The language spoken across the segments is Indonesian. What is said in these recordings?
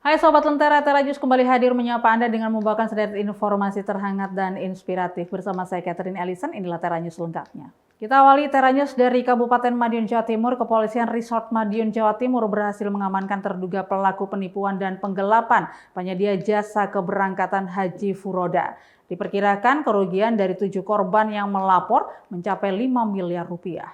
Hai Sobat Lentera, Tera News kembali hadir menyapa Anda dengan membawakan sederet informasi terhangat dan inspiratif. Bersama saya Catherine Ellison, inilah Tera News lengkapnya. Kita awali Tera News dari Kabupaten Madiun, Jawa Timur. Kepolisian Resort Madiun, Jawa Timur berhasil mengamankan terduga pelaku penipuan dan penggelapan penyedia jasa keberangkatan haji furoda. Diperkirakan kerugian dari 7 korban yang melapor mencapai 5 miliar rupiah.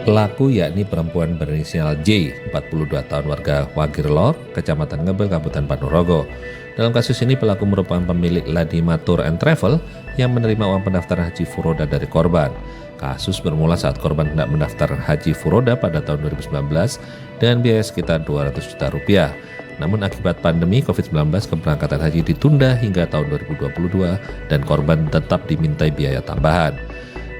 Pelaku yakni perempuan berinisial J, 42 tahun warga Wagirlor, Kecamatan Ngebel, Kabupaten Ponorogo. Dalam kasus ini pelaku merupakan pemilik Ladima Tour and Travel yang menerima uang pendaftaran haji furoda dari korban. Kasus bermula saat korban hendak mendaftar haji furoda pada tahun 2019 dengan biaya sekitar 200 juta rupiah. Namun akibat pandemi COVID-19 keberangkatan haji ditunda hingga tahun 2022 dan korban tetap dimintai biaya tambahan.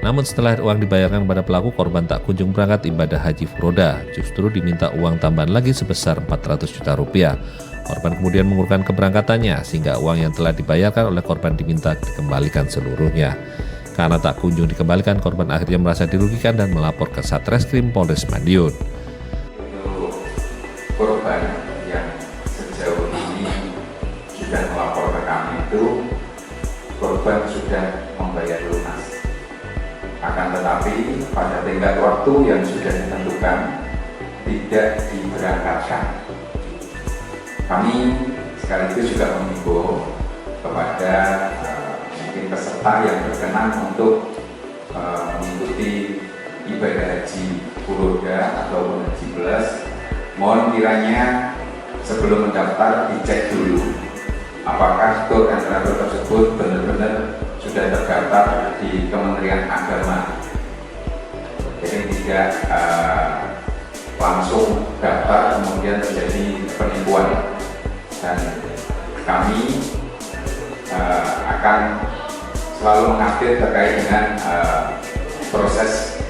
Namun setelah uang dibayarkan kepada pelaku, korban tak kunjung berangkat ibadah haji furoda, justru diminta uang tambahan lagi sebesar 400 juta rupiah. Korban kemudian mengurungkan keberangkatannya sehingga uang yang telah dibayarkan oleh korban diminta dikembalikan seluruhnya. Karena tak kunjung dikembalikan, korban akhirnya merasa dirugikan dan melapor ke Satreskrim Polres Madiun. Untuk korban yang sejauh ini sudah melapor ke kami itu, korban sudah membayar lunas. Akan tetapi pada tenggat waktu yang sudah ditentukan tidak diberangkatkan. Kami sekaligus juga mengimbau kepada mungkin peserta yang berkenan untuk mengikuti ibadah haji furoda ataupun haji plus, mohon kiranya sebelum mendaftar dicek dulu apakah tour and travel tersebut benar-benar sudah terdaftar di Kementerian Agama. Jadi tidak langsung daftar kemudian terjadi penipuan. Dan kami akan selalu mengupdate terkait dengan proses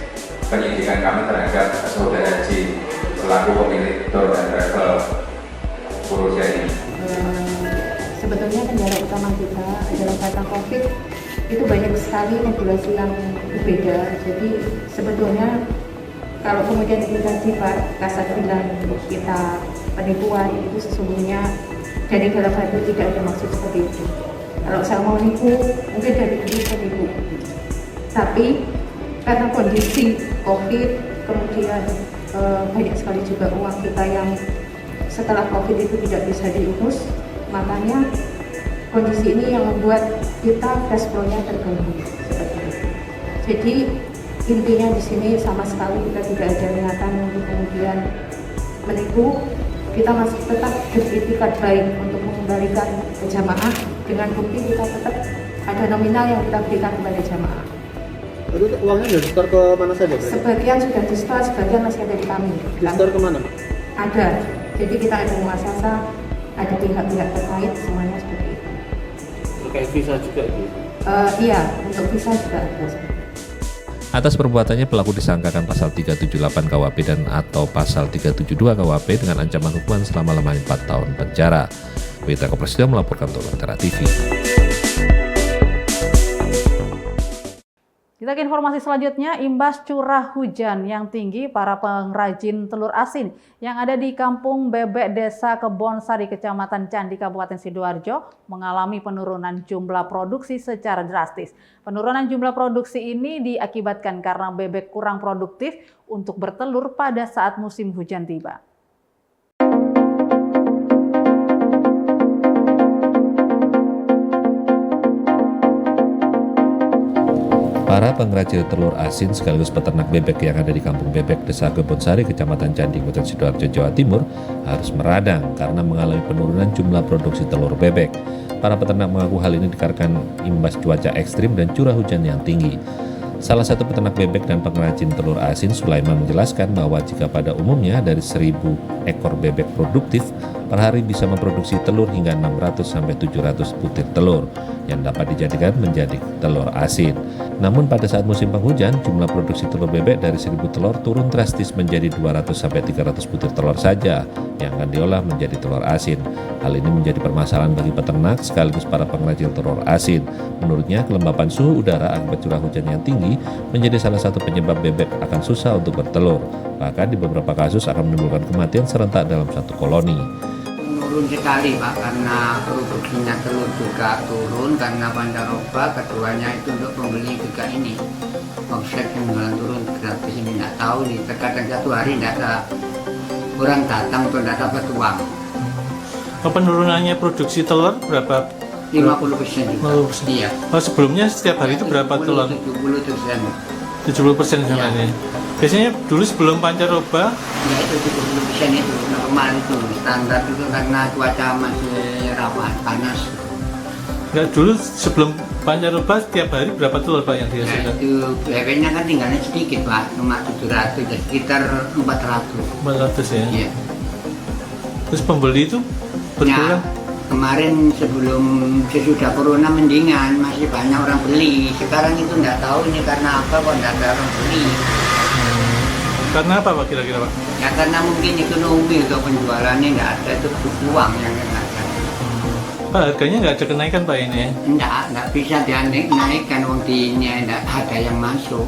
penyidikan kami terhadap saudara haji selaku pemilik tour and travel furoda ini. Sebetulnya kendala utama kita adalah karena COVID itu banyak sekali regulasi yang berbeda. Jadi sebetulnya kalau kemudian itu tadi Pak Kasat bilang kita penipuan, itu sesungguhnya dari dalam hati tidak ada maksud seperti itu. Kalau saya mau nipu, mungkin dari dulu penipu. Tapi karena kondisi COVID, kemudian banyak sekali juga uang kita yang setelah COVID itu tidak bisa diurus, makanya kondisi ini yang membuat kita cash flow-nya terganggu seperti itu. Jadi intinya di sini sama sekali kita tidak ada niatan untuk kemudian menipu. Kita masih tetap beritikat baik untuk mengembalikan ke jamaah dengan bukti kita tetap ada nominal yang kita berikan kepada jamaah. Itu uangnya sudah di-store ke mana saja? Sebagian sudah di-store, sebagian masih ada di kami. Di-store ke mana? Ada. Jadi kita ada muasasa, ada pihak-pihak terkait, semuanya seperti itu. Terkait visa juga gitu? Iya, untuk visa juga ada. Atas perbuatannya pelaku disangkakan pasal 378 KUHP dan atau pasal 372 KUHP dengan ancaman hukuman selama-lamanya 4 tahun penjara. Wita Kopresidio melaporkan untuk Lentera TV. Kita ke informasi selanjutnya, imbas curah hujan yang tinggi, para pengrajin telur asin yang ada di Kampung Bebek Desa Kebonsari, Kecamatan Candi, Kabupaten Sidoarjo mengalami penurunan jumlah produksi secara drastis. Penurunan jumlah produksi ini diakibatkan karena bebek kurang produktif untuk bertelur pada saat musim hujan tiba. Para pengrajin telur asin sekaligus peternak bebek yang ada di Kampung Bebek Desa Kebonsari, Kecamatan Candi, Kabupaten Sidoarjo, Jawa Timur harus meradang karena mengalami penurunan jumlah produksi telur bebek. Para peternak mengaku hal ini dikarenakan imbas cuaca ekstrim dan curah hujan yang tinggi. Salah satu peternak bebek dan pengrajin telur asin, Sulaiman, menjelaskan bahwa jika pada umumnya dari 1.000 ekor bebek produktif, per hari bisa memproduksi telur hingga 600-700 butir telur. yang dapat dijadikan menjadi telur asin. Namun pada saat musim penghujan, jumlah produksi telur bebek dari 1.000 telur turun drastis menjadi 200-300 butir telur saja yang akan diolah menjadi telur asin. Hal ini menjadi permasalahan bagi peternak sekaligus para pengrajin telur asin. Menurutnya, kelembapan suhu udara akibat curah hujan yang tinggi menjadi salah satu penyebab bebek akan susah untuk bertelur. Bahkan di beberapa kasus akan menimbulkan kematian serentak dalam satu koloni. Turun sekali Pak, karena produksinya telur juga turun karena pancaroba. Keduanya itu untuk pembeli juga ini omset penjualan turun gratis. Ini nggak tahu nih, terkadang satu hari nggak ada orang datang untuk nggak dapat uang. Penurunannya produksi telur berapa? 50% juga. 50%. Iya. Oh, sebelumnya setiap hari itu berapa telur? 70%. 70% sama Iya. ini. Biasanya dulu sebelum pancaroba Ya itu 70% itu normal itu standar itu karena cuaca masih rawan panas. enggak, dulu sebelum pancaroba setiap hari berapa telur Pak yang Ya dihasilkan? itu bebeknya kan tinggalnya sedikit Pak, cuma 700 ya sekitar 400. 400 ya. Iya. Terus pembeli itu berkurang? Ya, kemarin sebelum sesudah corona mendingan masih banyak orang beli. Sekarang itu nggak tahu ini karena apa kok nggak ada orang beli. Karena apa Pak kira-kira Pak? Ya karena mungkin ekonomi untuk penjualannya nggak ada, itu uang yang nggak ada. Pak, harganya nggak ada kenaikan Pak ini ya? Nggak bisa dinaikkan uang dinya, nggak ada yang masuk.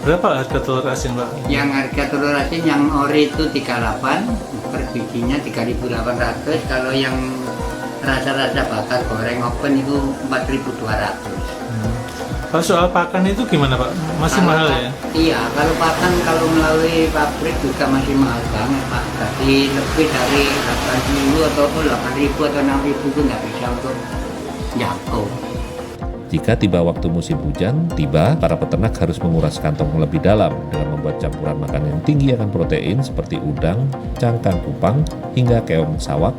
Berapa harga telur asin Pak? Yang harga telur asin yang ori itu 38, per bijinya 3.800. Kalau yang rasa-rasa bakar goreng open itu 4.200. Pak, soal pakan itu gimana Pak? Masih Kalau mahal pak- ya? Iya, kalau pakan kalau melalui pabrik juga masih mahal banget Pak. Jadi lebih dari 8.000 atau 8.000 atau 6.000 itu nggak bisa untuk jangkau. Jika tiba waktu musim hujan tiba, para peternak harus menguras kantong lebih dalam dengan membuat campuran makanan yang tinggi akan protein seperti udang, cangkang kupang, hingga keong sawak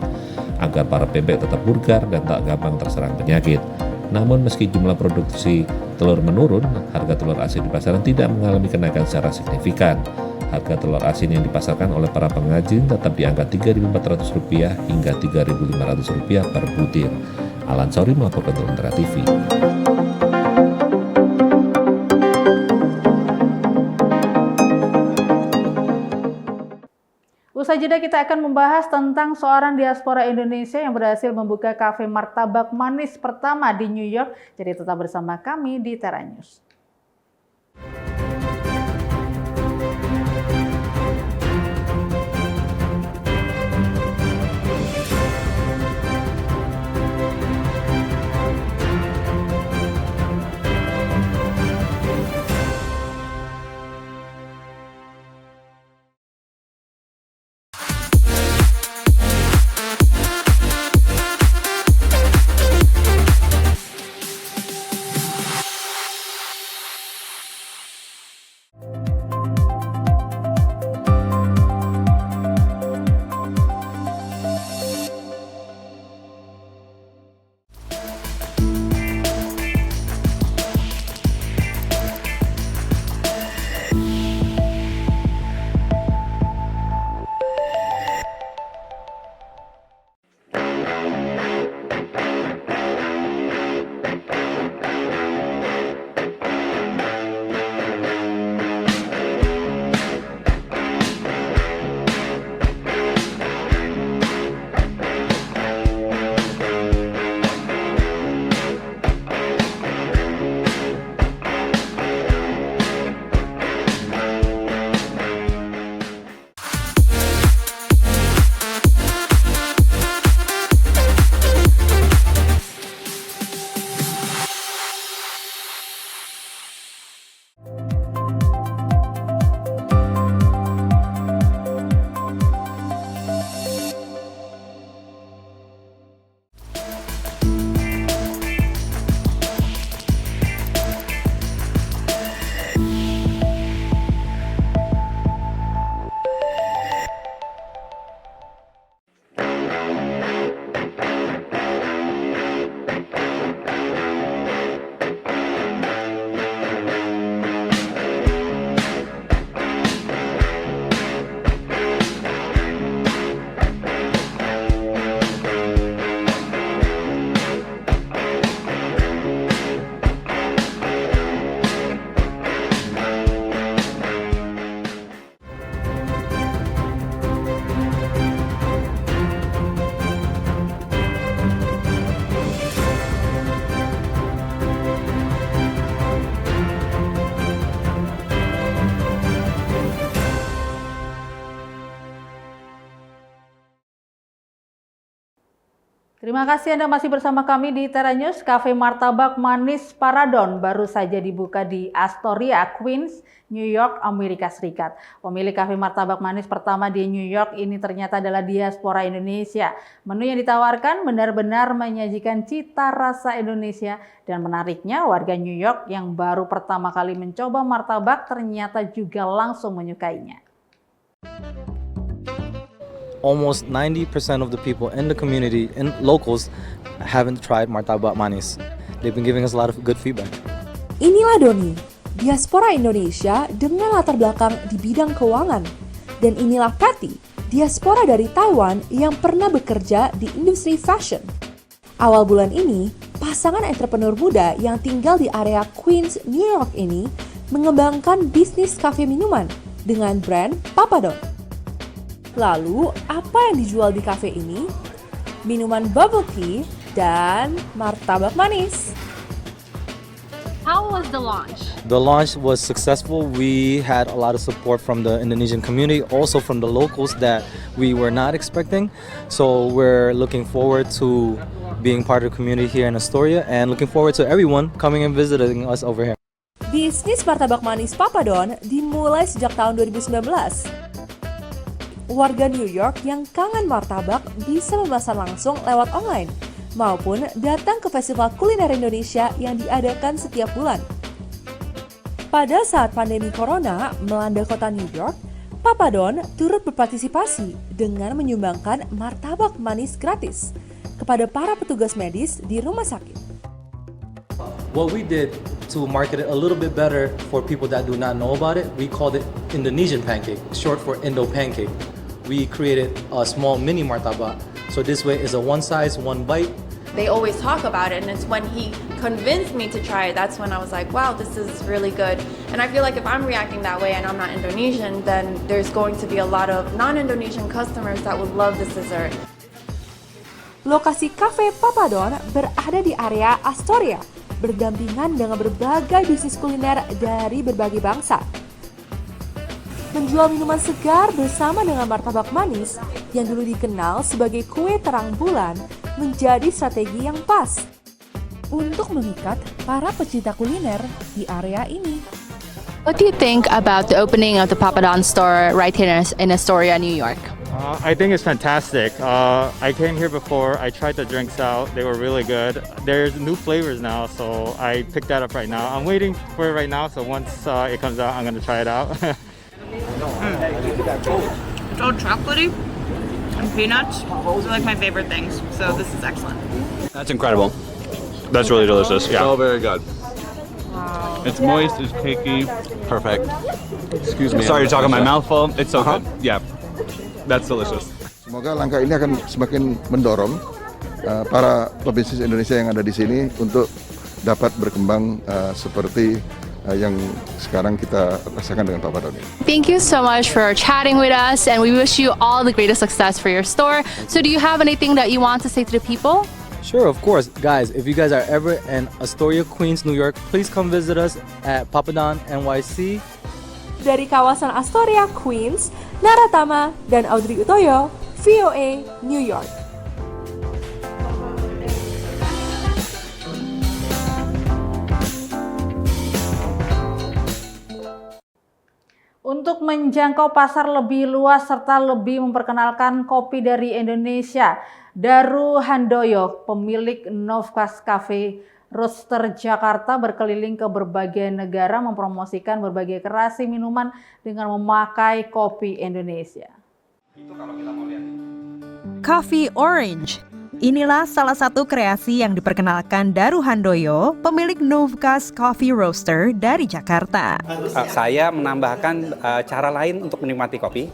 agar para bebek tetap bugar dan tak gampang terserang penyakit. Namun meski jumlah produksi telur menurun, harga telur asin di pasaran tidak mengalami kenaikan secara signifikan. Harga telur asin yang dipasarkan oleh para pengrajin tetap di angka Rp3.400 hingga Rp3.500 per butir. Alan Sauri melaporkan untuk Lentera TV. Usai jeda kita akan membahas tentang seorang diaspora Indonesia yang berhasil membuka kafe martabak manis pertama di New York. Jadi tetap bersama kami di Tera News. Terima kasih Anda masih bersama kami di Tera News. Cafe Martabak Manis Paradon baru saja dibuka di Astoria, Queens, New York, Amerika Serikat. Pemilik Cafe Martabak Manis pertama di New York ini ternyata adalah diaspora Indonesia. Menu yang ditawarkan benar-benar menyajikan cita rasa Indonesia dan menariknya warga New York yang baru pertama kali mencoba martabak ternyata juga langsung menyukainya. Almost 90% of the people in the community and locals haven't tried martabak manis. They've been giving us a lot of good feedback. Inilah Doni, diaspora Indonesia dengan latar belakang di bidang keuangan. Dan inilah Patty, diaspora dari Taiwan yang pernah bekerja di industri fashion. Awal bulan ini, pasangan entrepreneur muda yang tinggal di area Queens, New York ini mengembangkan bisnis kafe minuman dengan brand Papadon. Lalu, apa yang dijual di kafe ini? Minuman bubble tea dan martabak manis. How was the launch? The launch was successful. We had a lot of support from the Indonesian community, also from the locals that we were not expecting. So we're looking forward to being part of the community here in Astoria and looking forward to everyone coming and visiting us over here. Bisnis martabak manis Papadon dimulai sejak tahun 2019. Warga New York yang kangen martabak bisa memesan langsung lewat online maupun datang ke festival kuliner Indonesia yang diadakan setiap bulan. Pada saat pandemi corona melanda kota New York, Papadon turut berpartisipasi dengan menyumbangkan martabak manis gratis kepada para petugas medis di rumah sakit. What we did to market it a little bit better for people that do not know about it, we called it Indonesian pancake, short for Indo pancake. We created a small mini martabak, so this way is a one size, one bite. They always talk about it, and it's when he convinced me to try it, that's when I was like, wow, this is really good. And I feel like if I'm reacting that way and I'm not Indonesian, then there's going to be a lot of non-Indonesian customers that would love this dessert. Lokasi Cafe Papadon berada di area Astoria, berdampingan dengan berbagai bisnis kuliner dari berbagai bangsa. Menjual minuman segar bersama dengan martabak manis yang dulu dikenal sebagai kue terang bulan menjadi strategi yang pas untuk memikat para pecinta kuliner di area ini. What do you think about the opening of the Papadon store right here in Astoria, New York? I think it's fantastic. I came here before. I tried the drinks out. They were really good. There's new flavors now, so I picked that up right now. I'm waiting for it right now, so once it comes out, I'm going to try it out. It's all chocolatey and peanuts. Those are like my favorite things, so this is excellent. That's incredible. That's really delicious. Yeah. So very good. Wow. It's moist, it's cakey. Perfect. Excuse me. Sorry to talk on my mouth full. It's so good. Yeah. That's delicious. Semoga langkah ini akan semakin mendorong para pebisnis Indonesia yang ada di sini untuk dapat berkembang seperti yang sekarang kita rasakan dengan Papadon. Thank you so much for chatting with us, and we wish you all the greatest success for your store. So do you have anything that you want to say to the people? Sure, of course. Guys, if you guys are ever in Astoria, Queens, New York, please come visit us at Papadon NYC. Dari kawasan Astoria, Queens, Naratama dan Audrey Utoyo, VOA, New York. Untuk menjangkau pasar lebih luas serta lebih memperkenalkan kopi dari Indonesia, Daru Handoyo, pemilik Novkas Cafe Roaster Jakarta, berkeliling ke berbagai negara mempromosikan berbagai kreasi minuman dengan memakai kopi Indonesia. Coffee Orange. Inilah salah satu kreasi yang diperkenalkan Daru Handoyo, pemilik Novkas Coffee Roaster dari Jakarta. Saya menambahkan cara lain untuk menikmati kopi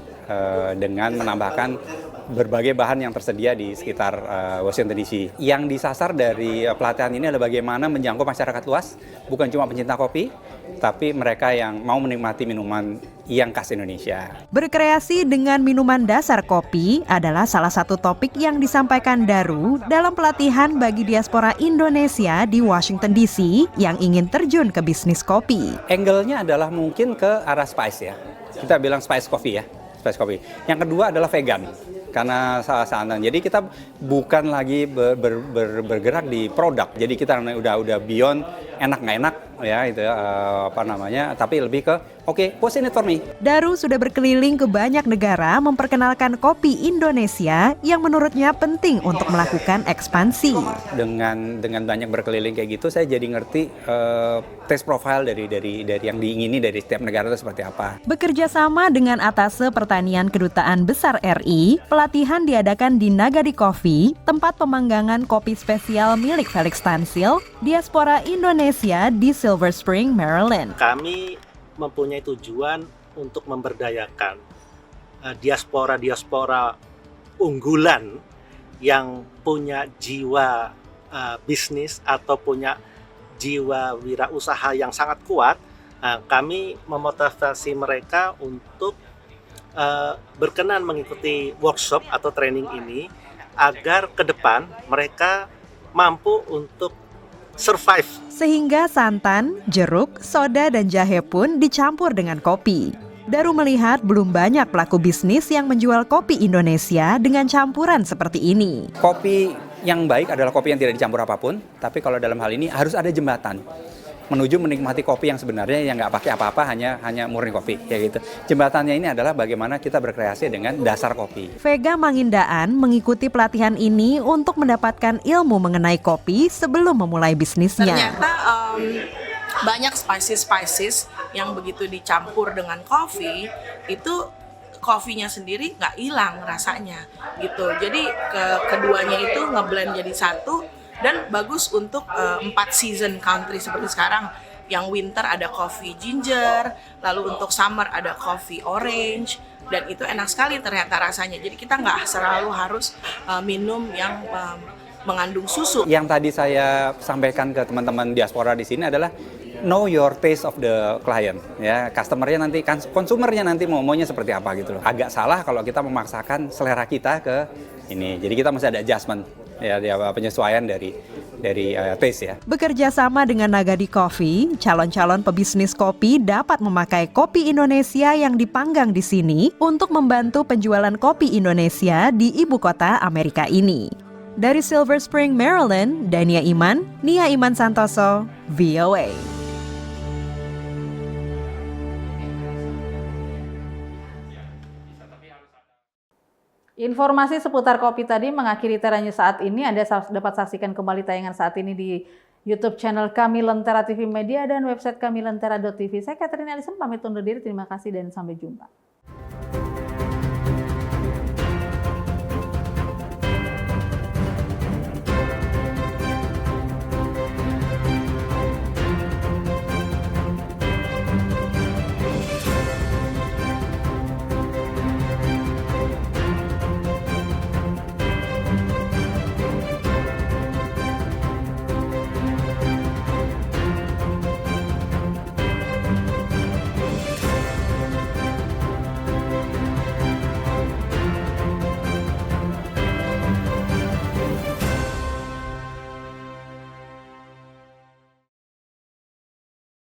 dengan menambahkan berbagai bahan yang tersedia di sekitar Washington DC. Yang disasar dari pelatihan ini adalah bagaimana menjangkau masyarakat luas, bukan cuma pencinta kopi, tapi mereka yang mau menikmati minuman yang khas Indonesia. Berkreasi dengan minuman dasar kopi adalah salah satu topik yang disampaikan Daru dalam pelatihan bagi diaspora Indonesia di Washington DC yang ingin terjun ke bisnis kopi. Angle-nya adalah mungkin ke arah spice ya. Kita bilang spice coffee ya, spice coffee. Yang kedua adalah vegan. karena sana. Jadi kita bukan lagi bergerak di produk. Jadi kita udah beyond enak nggak enak ya itu tapi lebih ke oke, what's in it for me? Daru sudah berkeliling ke banyak negara memperkenalkan kopi Indonesia yang menurutnya penting untuk melakukan ekspansi. Dengan banyak berkeliling kayak gitu, saya jadi ngerti taste profile dari yang diingini dari setiap negara itu seperti apa. Bekerja sama dengan Atase Pertanian Kedutaan Besar RI, pelatihan diadakan di Nagadi Coffee, tempat pemanggangan kopi spesial milik Felix Tansil, diaspora Indonesia di Silver Spring, Maryland. Kami mempunyai tujuan untuk memberdayakan diaspora unggulan yang punya jiwa bisnis atau punya jiwa wirausaha yang sangat kuat. Kami memotivasi mereka untuk berkenan mengikuti workshop atau training ini agar ke depan mereka mampu untuk survive. Sehingga santan, jeruk, soda, dan jahe pun dicampur dengan kopi. Daru melihat belum banyak pelaku bisnis yang menjual kopi Indonesia dengan campuran seperti ini. Kopi yang baik adalah kopi yang tidak dicampur apapun, tapi kalau dalam hal ini harus ada jembatan menuju menikmati kopi yang sebenarnya yang nggak pakai apa-apa, hanya murni kopi ya gitu. Jembatannya ini adalah bagaimana kita berkreasi dengan dasar kopi. Vega Mangindaan mengikuti pelatihan ini untuk mendapatkan ilmu mengenai kopi sebelum memulai bisnisnya. Ternyata banyak spices yang begitu dicampur dengan kopi itu kopinya sendiri nggak hilang rasanya gitu. Jadi keduanya itu ngeblend jadi satu. Dan bagus untuk 4 season country seperti sekarang. Yang winter ada coffee ginger, lalu untuk summer ada coffee orange, dan itu enak sekali ternyata rasanya. Jadi kita nggak selalu harus minum yang mengandung susu. Yang tadi saya sampaikan ke teman-teman diaspora di sini adalah know your taste of the client ya, customernya nanti kan konsumernya nanti maunya seperti apa gitu loh. Agak salah kalau kita memaksakan selera kita ke ini. Jadi kita masih ada adjustment ya penyesuaian dari taste ya. Bekerja sama dengan Nagadi Coffee, calon-calon pebisnis kopi dapat memakai kopi Indonesia yang dipanggang di sini untuk membantu penjualan kopi Indonesia di ibu kota Amerika ini. Dari Silver Spring, Maryland, Dania Iman, Nia Iman Santoso, VOA. Informasi seputar kopi tadi mengakhiri Tera News saat ini. Anda dapat saksikan kembali tayangan saat ini di YouTube channel kami Lentera TV Media dan website kami lentera.tv. Saya Catherine Ellison pamit undur diri. Terima kasih dan sampai jumpa.